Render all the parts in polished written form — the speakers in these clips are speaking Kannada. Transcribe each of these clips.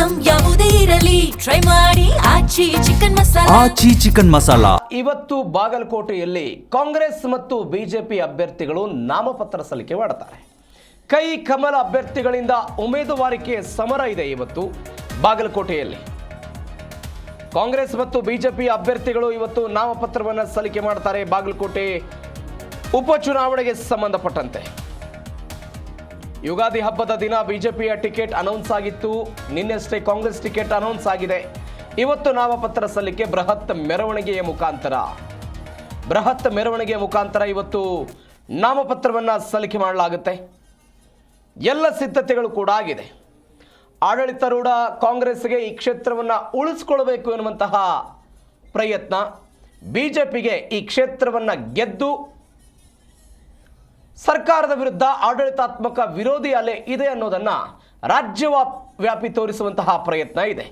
ಐಟಂ ಯಾವುದೇ ಇರಲಿ ಟ್ರೈ ಮಾಡಿ ಆಚಿ ಚಿಕನ್ ಮಸಾಲಾ. ಇವತ್ತು ಬಾಗಲಕೋಟೆಯಲ್ಲಿ ಕಾಂಗ್ರೆಸ್ ಮತ್ತು ಬಿಜೆಪಿ ಅಭ್ಯರ್ಥಿಗಳು ನಾಮಪತ್ರ ಸಲ್ಲಿಕೆ ಮಾಡುತ್ತಾರೆ. ಕೈ ಕಮಲ ಅಭ್ಯರ್ಥಿಗಳಿಂದ ಉಮೇದುವಾರಿಕೆ ಸಮರ ಇದೆ. ಇವತ್ತು ಬಾಗಲಕೋಟೆಯಲ್ಲಿ ಕಾಂಗ್ರೆಸ್ ಮತ್ತು ಬಿಜೆಪಿ ಅಭ್ಯರ್ಥಿಗಳು ಇವತ್ತು ನಾಮಪತ್ರವನ್ನು ಸಲ್ಲಿಕೆ ಮಾಡ್ತಾರೆ. ಬಾಗಲಕೋಟೆ ಉಪಚುನಾವಣೆಗೆ ಸಂಬಂಧಪಟ್ಟಂತೆ ಯುಗಾದಿ ಹಬ್ಬದ ದಿನ ಬಿಜೆಪಿಯ ಟಿಕೆಟ್ ಅನೌನ್ಸ್ ಆಗಿತ್ತು. ನಿನ್ನೆಷ್ಟೇ ಕಾಂಗ್ರೆಸ್ ಟಿಕೆಟ್ ಅನೌನ್ಸ್ ಆಗಿದೆ. ಇವತ್ತು ನಾಮಪತ್ರ ಸಲ್ಲಿಕೆ ಬೃಹತ್ ಮೆರವಣಿಗೆಯ ಮುಖಾಂತರ ಇವತ್ತು ನಾಮಪತ್ರವನ್ನು ಸಲ್ಲಿಕೆ ಮಾಡಲಾಗುತ್ತೆ. ಎಲ್ಲ ಸಿದ್ಧತೆಗಳು ಕೂಡ ಆಗಿದೆ. ಆಡಳಿತಾರೂಢ ಕಾಂಗ್ರೆಸ್ಗೆ ಈ ಕ್ಷೇತ್ರವನ್ನು ಉಳಿಸಿಕೊಳ್ಳಬೇಕು ಎನ್ನುವಂತಹ ಪ್ರಯತ್ನ, ಬಿಜೆಪಿಗೆ ಈ ಕ್ಷೇತ್ರವನ್ನು ಗೆದ್ದು ಸರ್ಕಾರದ ವಿರುದ್ಧ ಆಡಳಿತಾತ್ಮಕ ವಿರೋಧಿ ಅಲೆ ಇದೆ ಅನ್ನೋದನ್ನು ರಾಜ್ಯವ್ಯಾಪಿ ತೋರಿಸುವಂತಹ ಪ್ರಯತ್ನ ಇದೆ.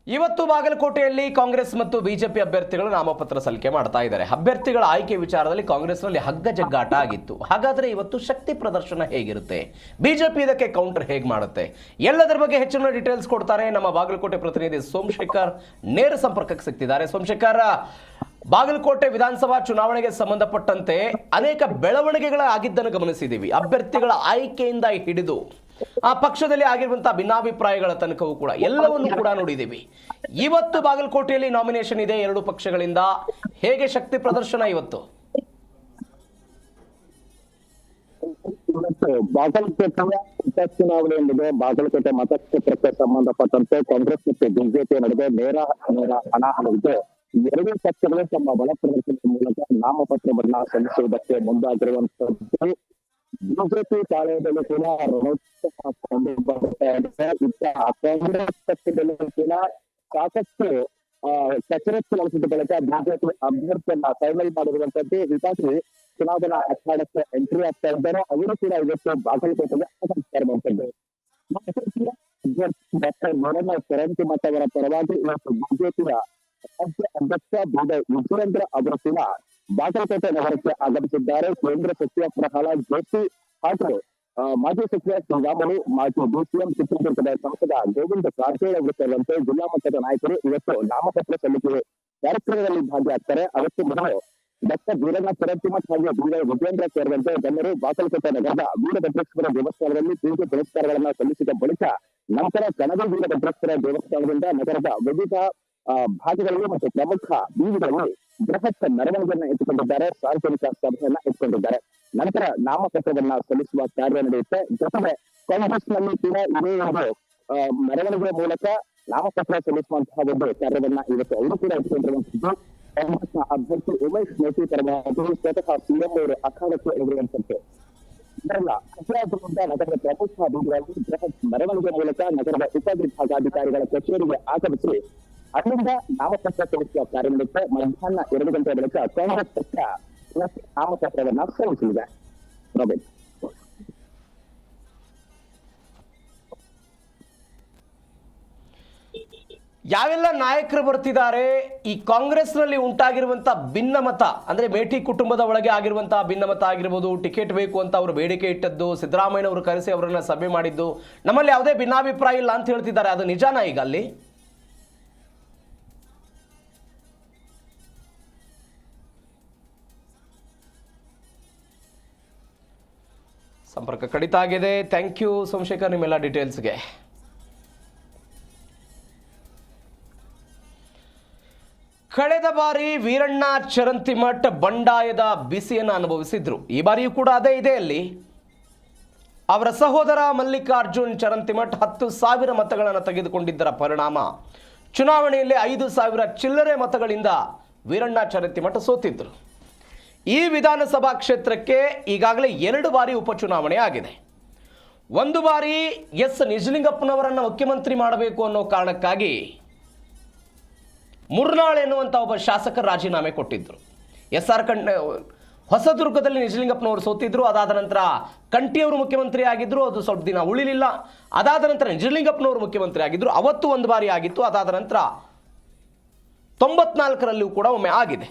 ಇವತ್ತು ಬಾಗಲಕೋಟೆಯಲ್ಲಿ ಕಾಂಗ್ರೆಸ್ ಮತ್ತು ಬಿಜೆಪಿ ಅಭ್ಯರ್ಥಿಗಳು ನಾಮಪತ್ರ ಸಲ್ಲಿಕೆ ಮಾಡ್ತಾ ಇದ್ದಾರೆ. ಅಭ್ಯರ್ಥಿಗಳ ಆಯ್ಕೆ ವಿಚಾರದಲ್ಲಿ ಕಾಂಗ್ರೆಸ್ನಲ್ಲಿ ಹಗ್ಗ ಜಗ್ಗಾಟ ಆಗಿತ್ತು. ಹಾಗಾದರೆ ಇವತ್ತು ಶಕ್ತಿ ಪ್ರದರ್ಶನ ಹೇಗಿರುತ್ತೆ, ಬಿಜೆಪಿ ಇದಕ್ಕೆ ಕೌಂಟರ್ ಹೇಗೆ ಮಾಡುತ್ತೆ, ಎಲ್ಲದರ ಬಗ್ಗೆ ಹೆಚ್ಚಿನ ಡೀಟೇಲ್ಸ್ ಕೊಡ್ತಾರೆ ನಮ್ಮ ಬಾಗಲಕೋಟೆ ಪ್ರತಿನಿಧಿ ಸೋಮಶೇಖರ್. ನೇರ ಸಂಪರ್ಕಕ್ಕೆ ಸಿಗ್ತಿದ್ದಾರೆ. ಸೋಮಶೇಖರ್, ಬಾಗಲಕೋಟೆ ವಿಧಾನಸಭಾ ಚುನಾವಣೆಗೆ ಸಂಬಂಧಪಟ್ಟಂತೆ ಅನೇಕ ಬೆಳವಣಿಗೆಗಳ ಆಗಿದ್ದನ್ನು ಗಮನಿಸಿದ್ದೀವಿ. ಅಭ್ಯರ್ಥಿಗಳ ಆಯ್ಕೆಯಿಂದ ಹಿಡಿದು ಆ ಪಕ್ಷದಲ್ಲಿ ಆಗಿರುವಂತಹ ಭಿನ್ನಾಭಿಪ್ರಾಯಗಳ ತನಕವೂ ಕೂಡ ಎಲ್ಲವನ್ನು ಕೂಡ ನೋಡಿದ್ದೀವಿ. ಇವತ್ತು ಬಾಗಲಕೋಟೆಯಲ್ಲಿ ನಾಮಿನೇಷನ್ ಇದೆ ಎರಡು ಪಕ್ಷಗಳಿಂದ. ಹೇಗೆ ಶಕ್ತಿ ಪ್ರದರ್ಶನ ಇವತ್ತು? ಬಾಗಲಕೋಟೆಯ ಉಪಚುನಾವಣೆ ಎಂದಿದೆ. ಬಾಗಲಕೋಟೆ ಮತಕ್ಷೇತ್ರಕ್ಕೆ ಸಂಬಂಧಪಟ್ಟಂತೆ ಕಾಂಗ್ರೆಸ್ ಮತ್ತು ಬಿಜೆಪಿ ನಡುವೆ ನೇರ ಹಣಾಹಣವಿದೆ. ಎರಡೂ ಪಕ್ಷಗಳು ತಮ್ಮ ಬಲ ಪ್ರದರ್ಶನದ ಮೂಲಕ ನಾಮಪತ್ರವನ್ನ ಸಲ್ಲಿಸುವುದಕ್ಕೆ ಮುಂದಾಗಿರುವಂತದ್ದು. ಬಿಜೆಪಿ ಪಾಳೆಯದಲ್ಲಿ ಕೂಡ ಕಾಂಗ್ರೆಸ್ ಪಕ್ಷದಲ್ಲಿ ಕೂಡ ಸಾಕಷ್ಟು ಕಸರತ್ತು ನಡೆಸಿದ ಬಳಿಕ ಬಿಜೆಪಿ ಅಭ್ಯರ್ಥಿಯನ್ನ ಫೈನಲ್ ಮಾಡಿರುವಂತದ್ದು. ಹೀಗಾಗಿ ಚುನಾವಣಾ ಅಖಾಡಕ್ಕೆ ಎಂಟ್ರಿ ಆಗ್ತಾ ಇದ್ದಾರೆ. ಅವರು ಕೂಡ ಇವತ್ತು ಬಾಗಲಕೋಟೆಗೆ ಆಗಮಿಸ್ತಾ ಇರುವಂತದ್ದು. ಅಭ್ಯರ್ಥಿ ಡಾಕ್ಟರ್ ನರೇಂದ್ರ ಚರಂತಿಮಠ ಅವರ ಪರವಾಗಿ ಇವತ್ತು ಬಿಜೆಪಿಯ ರಾಜ್ಯ ಅಧ್ಯಕ್ಷ ವಿಜಯೇಂದ್ರ ಅವರು ಕೂಡ ಬಾಗಲಕೋಟೆ ನಗರಕ್ಕೆ ಆಗಮಿಸಿದ್ದಾರೆ. ಕೇಂದ್ರ ಸಚಿವ ಪ್ರಹ್ಲಾದ್ ಜೋಶಿ ಹಾಗೂ ಮಾಜಿ ಸಚಿವ ಶ್ರೀರಾಮುಲು, ಮಾಜಿ ಡಿಸಿಎಂ ಚಿತ್ರದುರ್ಗದ ಸಂಸದ ಗೋವಿಂದ ಕಾರಜೋಳ ಅವರು ಸೇರಿದಂತೆ ಜಿಲ್ಲಾ ಮಟ್ಟದ ನಾಯಕರು ಇವತ್ತು ನಾಮಪತ್ರ ಸಲ್ಲಿಕೆ ಕಾರ್ಯಕ್ರಮದಲ್ಲಿ ಭಾಗಿಯಾಗ್ತಾರೆ. ಅವತ್ತು ಮೊದಲು ಡಾಕ್ಟರ್ ವೀರಣ್ಣ ಚರಂತಿಮಠ ಹಾಗೂ ವಿಜಯೇಂದ್ರ ಸೇರಿದಂತೆ ಜನರು ಬಾಗಲಕೋಟೆ ನಗರದ ವೀರಭದ್ರೇಶ್ವರ ದೇವಸ್ಥಾನದಲ್ಲಿ ಪೂಜೆ ಪುರಸ್ಕಾರಗಳನ್ನ ಸಲ್ಲಿಸಿದ ಬಳಿಕ ನಂತರ ಕಣದ ವೀರಭದ್ರೇಶ್ವರ ದೇವಸ್ಥಾನದಿಂದ ನಗರದ ವಿವಿಧ ಭಾಗಗಳಲ್ಲಿ ಮತ್ತು ಪ್ರಮುಖ ಬೀದಿಗಳಲ್ಲಿ ಬೃಹತ್ ಮೆರವಣಿಗೆಯನ್ನ ಇಟ್ಟುಕೊಂಡಿದ್ದಾರೆ. ಸಾರ್ವಜನಿಕ ಸಭೆಯನ್ನ ಇಟ್ಟುಕೊಂಡಿದ್ದಾರೆ. ನಂತರ ನಾಮಪತ್ರವನ್ನ ಸಲ್ಲಿಸುವ ಕಾರ್ಯ ನಡೆಯುತ್ತೆ. ಜೊತೆಗೆ ಕಾಂಗ್ರೆಸ್ನಲ್ಲಿ ಕೂಡ ಇದೇ ಒಂದು ಮೆರವಣಿಗೆಯ ಮೂಲಕ ನಾಮಪತ್ರ ಸಲ್ಲಿಸುವಂತಹ ಒಂದು ಕಾರ್ಯವನ್ನ ಇವತ್ತು ಅವರು ಕೂಡ ಇಟ್ಟುಕೊಂಡಿರುವಂತದ್ದು. ಕಾಂಗ್ರೆಸ್ನ ಅಭ್ಯರ್ಥಿ ಉಮೇಶ್ ಮೇಟಿ ಪರವಾಗಿ ಸ್ವತಃ ಸಿಎಂ ಅವರು ಅಖಾಡಕ್ಕೆ ಇಳಿರುವಂತದ್ದು. ಇದರಲ್ಲ ಹಸಿರಾದ್ರಿಂದ ನಗರದ ಪ್ರಮುಖ ಬೀದಿಗಳಲ್ಲಿ ಬೃಹತ್ ಮೆರವಣಿಗೆ ಮೂಲಕ ನಗರದ ಉಪವಿಭಾಗಾಧಿಕಾರಿಗಳ ಕಚೇರಿಗೆ ಆಗಮಿಸಿ ಅಲ್ಲಿಂದ ನಾಮಪತ್ರ ಸಲ್ಲಿಸುವ ಕಾರ್ಯ ನಡೆಯುತ್ತೆ. ಮಧ್ಯಾಹ್ನ 2 ಗಂಟೆ ಬಳಿಕ ಕಾಂಗ್ರೆಸ್ ಪಕ್ಷ ನಾಮಪತ್ರವನ್ನ ಸಲ್ಲಿಸಲಿದೆ. ಯಾವೆಲ್ಲ ನಾಯಕರು ಬರ್ತಿದ್ದಾರೆ? ಈ ಕಾಂಗ್ರೆಸ್ನಲ್ಲಿ ಉಂಟಾಗಿರುವಂತಹ ಭಿನ್ನಮತ, ಅಂದ್ರೆ ಮೇಟಿ ಕುಟುಂಬದ ಒಳಗೆ ಆಗಿರುವಂತಹ ಭಿನ್ನಮತ ಆಗಿರ್ಬೋದು, ಟಿಕೆಟ್ ಬೇಕು ಅಂತ ಅವರು ಬೇಡಿಕೆ ಇಟ್ಟದ್ದು, ಸಿದ್ದರಾಮಯ್ಯ ಅವರು ಕರೆಸಿ ಅವರನ್ನ ಸಭೆ ಮಾಡಿದ್ದು, ನಮ್ಮಲ್ಲಿ ಯಾವುದೇ ಭಿನ್ನಾಭಿಪ್ರಾಯ ಇಲ್ಲ ಅಂತ ಹೇಳ್ತಿದ್ದಾರೆ. ಅದು ನಿಜಾನಾ ಈಗ ಅಲ್ಲಿ? ಸಂಪರ್ಕ ಕಡಿತ ಆಗಿದೆ. ಥ್ಯಾಂಕ್ ಯು ಸೋಮಶೇಖರ್ ನಿಮ್ಮೆಲ್ಲ ಡೀಟೇಲ್ಸ್ಗೆ. ಕಳೆದ ಬಾರಿ ವೀರಣ್ಣ ಚರಂತಿಮಠ ಬಂಡಾಯದ ಬಿಸಿಯನ್ನು ಅನುಭವಿಸಿದ್ರು. ಈ ಬಾರಿಯೂ ಕೂಡ ಅದೇ ಇದೆ. ಅಲ್ಲಿ ಅವರ ಸಹೋದರ ಮಲ್ಲಿಕಾರ್ಜುನ್ ಚರಂತಿಮಠ 10,000 ಮತಗಳನ್ನು ತೆಗೆದುಕೊಂಡಿದ್ದರ ಪರಿಣಾಮ ಚುನಾವಣೆಯಲ್ಲಿ 5,000 ಚಿಲ್ಲರೆ ಮತಗಳಿಂದ ವೀರಣ್ಣ ಚರಂತಿಮಠ ಸೋತಿದ್ರು. ಈ ವಿಧಾನಸಭಾ ಕ್ಷೇತ್ರಕ್ಕೆ ಈಗಾಗಲೇ 2 ಬಾರಿ ಉಪಚುನಾವಣೆ ಆಗಿದೆ. ಒಂದು ಬಾರಿ ಎಸ್ ನಿಜಲಿಂಗಪ್ಪನವರನ್ನು ಮುಖ್ಯಮಂತ್ರಿ ಮಾಡಬೇಕು ಅನ್ನೋ ಕಾರಣಕ್ಕಾಗಿ ಮುರ್ನಾಳ್ ಎನ್ನುವಂಥ ಒಬ್ಬ ಶಾಸಕರು ರಾಜೀನಾಮೆ ಕೊಟ್ಟಿದ್ದರು. ಹೊಸದುರ್ಗದಲ್ಲಿ ನಿಜಲಿಂಗಪ್ಪನವರು ಸೋತಿದ್ರು. ಅದಾದ ನಂತರ ಕಂಠಿಯವರು ಮುಖ್ಯಮಂತ್ರಿ ಆಗಿದ್ರು. ಅದು ಸ್ವಲ್ಪ ದಿನ ಉಳಿಲಿಲ್ಲ. ಅದಾದ ನಂತರ ನಿಜಲಿಂಗಪ್ಪನವರು ಮುಖ್ಯಮಂತ್ರಿ ಆಗಿದ್ರು. ಅವತ್ತು ಒಂದು ಬಾರಿ ಆಗಿತ್ತು. ಅದಾದ ನಂತರ 94ರಲ್ಲೂ ಕೂಡ ಒಮ್ಮೆ ಆಗಿದೆ.